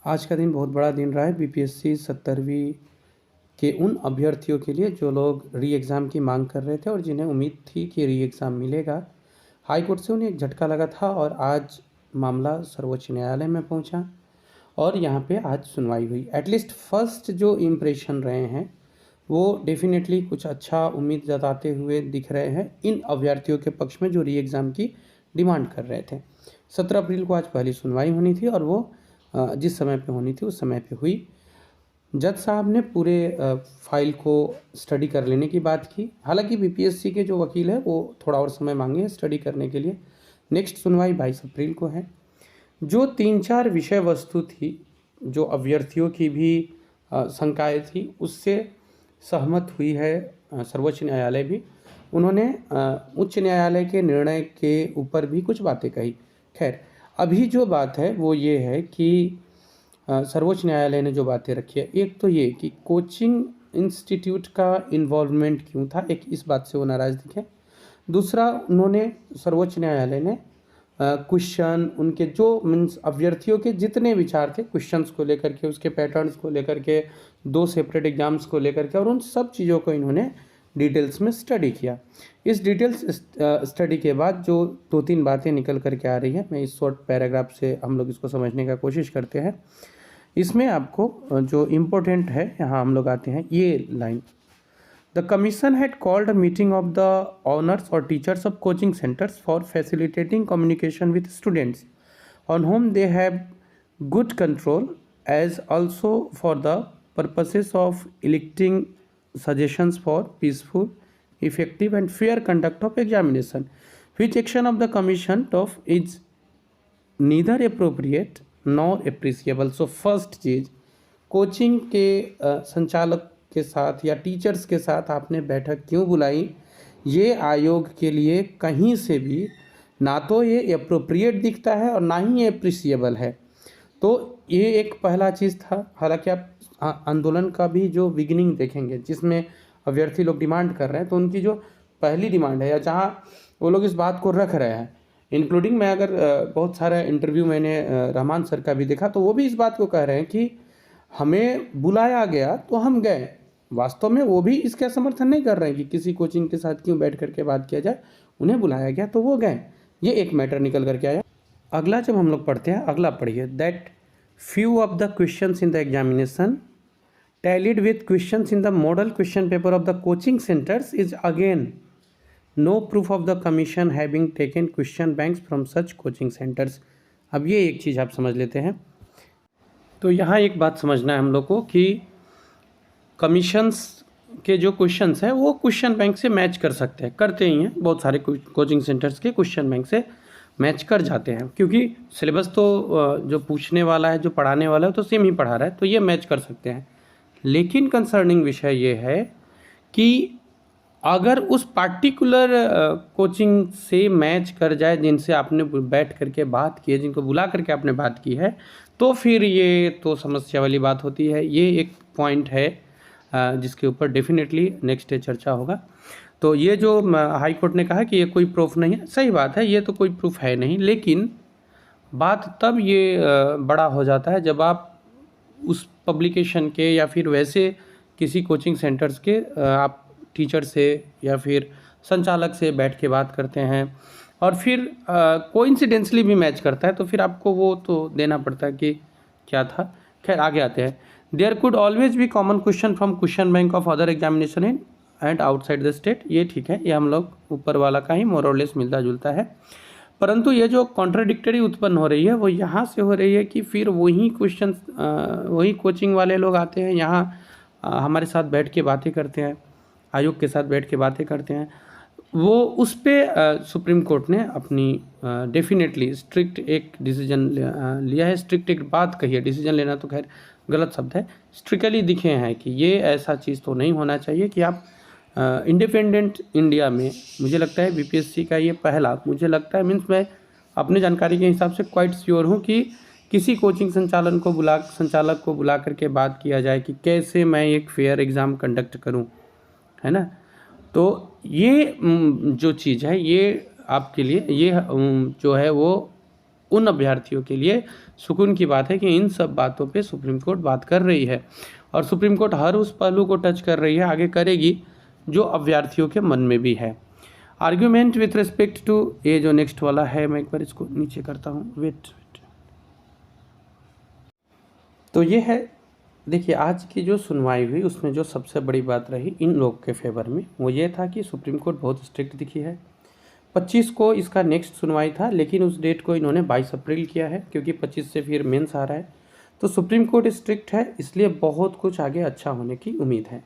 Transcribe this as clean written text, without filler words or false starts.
आज का दिन बहुत बड़ा दिन रहा है बीपीएससी 70वीं के उन अभ्यर्थियों के लिए जो लोग री एग्ज़ाम की मांग कर रहे थे और जिन्हें उम्मीद थी कि री एग्ज़ाम मिलेगा। हाई कोर्ट से उन्हें एक झटका लगा था और आज मामला सर्वोच्च न्यायालय में पहुंचा और यहाँ पे आज सुनवाई हुई। एटलीस्ट फर्स्ट जो इम्प्रेशन रहे हैं वो डेफिनेटली कुछ अच्छा उम्मीद जताते हुए दिख रहे हैं इन अभ्यर्थियों के पक्ष में जो री एग्ज़ाम की डिमांड कर रहे थे। 17 अप्रैल को आज पहली सुनवाई होनी थी और वो जिस समय पे होनी थी उस समय पे हुई। जज साहब ने पूरे फाइल को स्टडी कर लेने की बात की। हालांकि बीपीएससी के जो वकील है वो थोड़ा और समय मांगे स्टडी करने के लिए। नेक्स्ट सुनवाई 22 अप्रैल को है। जो 3-4 विषय वस्तु थी जो अभ्यर्थियों की भी शंकाएँ थी उससे सहमत हुई है सर्वोच्च न्यायालय भी। उन्होंने उच्च न्यायालय के निर्णय के ऊपर भी कुछ बातें कही। खैर अभी जो बात है वो ये है कि सर्वोच्च न्यायालय ने जो बातें रखी है, एक तो ये कि कोचिंग इंस्टीट्यूट का इन्वॉल्वमेंट क्यों था, एक इस बात से वो नाराज़ दिखे। दूसरा उन्होंने सर्वोच्च न्यायालय ने क्वेश्चन उनके जो मीन्स अभ्यर्थियों के जितने विचार थे क्वेश्चंस को लेकर के, उसके पैटर्न्स को लेकर के, 2 सेपरेट एग्जाम्स को लेकर के और उन सब चीज़ों को इन्होंने डिटेल्स में स्टडी किया। इस डिटेल्स स्टडी के बाद जो 2-3 बातें निकल करके आ रही है, मैं इस शॉर्ट पैराग्राफ से हम लोग इसको समझने का कोशिश करते हैं। इसमें आपको जो इम्पोर्टेंट है यहाँ हम लोग आते हैं ये line. The commission had called a meeting of the owners or teachers of coaching centers for facilitating communication with students on whom they have good control, as also for the purposes of electing suggestions for peaceful, effective and fair conduct of examination. Which action of the commission of is neither appropriate nor appreciable. So first cheese, coaching के संचालक के साथ या teachers के साथ आपने बैठक क्यों बुलाई, ये आयोग के लिए कहीं से भी ना तो ये अप्रोप्रिएट दिखता है और ना ही ये अप्रिसिएबल है। तो ये एक पहला चीज़ था। हालांकि आप आंदोलन का भी जो बिगिनिंग देखेंगे जिसमें अभ्यर्थी लोग डिमांड कर रहे हैं, तो उनकी जो पहली डिमांड है या जहाँ वो लोग इस बात को रख रहे हैं, इंक्लूडिंग मैं अगर बहुत सारा इंटरव्यू मैंने रहमान सर का भी देखा तो वो भी इस बात को कह रहे हैं कि हमें बुलाया गया तो हम गए। वास्तव में वो भी इसका समर्थन नहीं कर रहे हैं कि किसी कोचिंग के साथ क्यों बैठ करके बात किया जाए, उन्हें बुलाया गया तो वो गए। ये एक मैटर निकल करके आया। अगला जब हम लोग पढ़ते हैं, अगला पढ़िए, that few of the questions in the examination tallied with questions in the model question paper of the coaching centres is again no proof of the commission having taken question banks from such coaching centres. अब ये एक चीज़ आप समझ लेते हैं। तो यहाँ एक बात समझना है हम लोग को कि कमीशंस के जो क्वेश्चंस हैं वो क्वेश्चन बैंक से मैच कर सकते हैं, करते ही हैं। बहुत सारे कोचिंग सेंटर्स के क्वेश्चन बैंक से मैच कर जाते हैं क्योंकि सिलेबस तो जो पूछने वाला है, जो पढ़ाने वाला है तो सेम ही पढ़ा रहा है, तो ये मैच कर सकते हैं। लेकिन कंसर्निंग विषय ये है कि अगर उस पार्टिकुलर कोचिंग से मैच कर जाए जिनसे आपने बैठ करके बात की है, जिनको बुला करके आपने बात की है, तो फिर ये तो समस्या वाली बात होती है। ये एक पॉइंट है जिसके ऊपर डेफिनेटली नेक्स्ट डे चर्चा होगा। तो ये जो हाई कोर्ट ने कहा कि ये कोई प्रूफ नहीं है, सही बात है, ये तो कोई प्रूफ है नहीं। लेकिन बात तब ये बड़ा हो जाता है जब आप उस पब्लिकेशन के या फिर वैसे किसी कोचिंग सेंटर्स के आप टीचर से या फिर संचालक से बैठ के बात करते हैं और फिर कोइंसिडेंसली भी मैच करता है, तो फिर आपको वो तो देना पड़ता है कि क्या था। खैर आगे आते हैं। There could always be common question from question bank of other examination in and outside the state. ये ठीक है, ये हम लोग ऊपर वाला का ही मोर और लेस मिलता जुलता है। परंतु ये जो कॉन्ट्राडिक्टरी उत्पन्न हो रही है वो यहाँ से हो रही है कि फिर वही क्वेश्चन वही कोचिंग वाले लोग आते हैं यहाँ हमारे साथ बैठ के बातें करते हैं, आयोग के साथ बैठ के बातें करते हैं। वो उस पर सुप्रीम कोर्ट ने अपनी डेफिनेटली स्ट्रिक्ट एक डिसीजन लिया है। स्ट्रिक्ट एक बात कही है, डिसीजन लेना तो खैर गलत शब्द है, स्ट्रिक्टली दिखे हैं कि ये ऐसा चीज़ तो नहीं होना चाहिए कि आप इंडिपेंडेंट इंडिया में, मुझे लगता है बीपीएससी का ये पहला, मुझे लगता है मीन्स मैं अपने जानकारी के हिसाब से क्वाइट श्योर हूँ कि किसी कोचिंग संचालक को बुला करके बात किया जाए कि कैसे मैं एक फेयर एग्ज़ाम कंडक्ट करूँ, है ना। तो ये जो चीज़ है ये आपके लिए ये जो है वो उन अभ्यर्थियों के लिए सुकून की बात है कि इन सब बातों पे सुप्रीम कोर्ट बात कर रही है और सुप्रीम कोर्ट हर उस पहलू को टच कर रही है, आगे करेगी जो अभ्यर्थियों के मन में भी है। आर्ग्यूमेंट विथ रिस्पेक्ट टू, ये जो नेक्स्ट वाला है, मैं एक बार इसको नीचे करता हूँ, वेट। तो ये है, देखिए आज की जो सुनवाई हुई उसमें जो सबसे बड़ी बात रही इन लोग के फेवर में वो ये था कि सुप्रीम कोर्ट बहुत स्ट्रिक्ट दिखी है। 25 को इसका नेक्स्ट सुनवाई था, लेकिन उस डेट को इन्होंने 22 अप्रैल किया है क्योंकि 25 से फिर मेंस आ रहा है। तो सुप्रीम कोर्ट स्ट्रिक्ट है, इसलिए बहुत कुछ आगे अच्छा होने की उम्मीद है।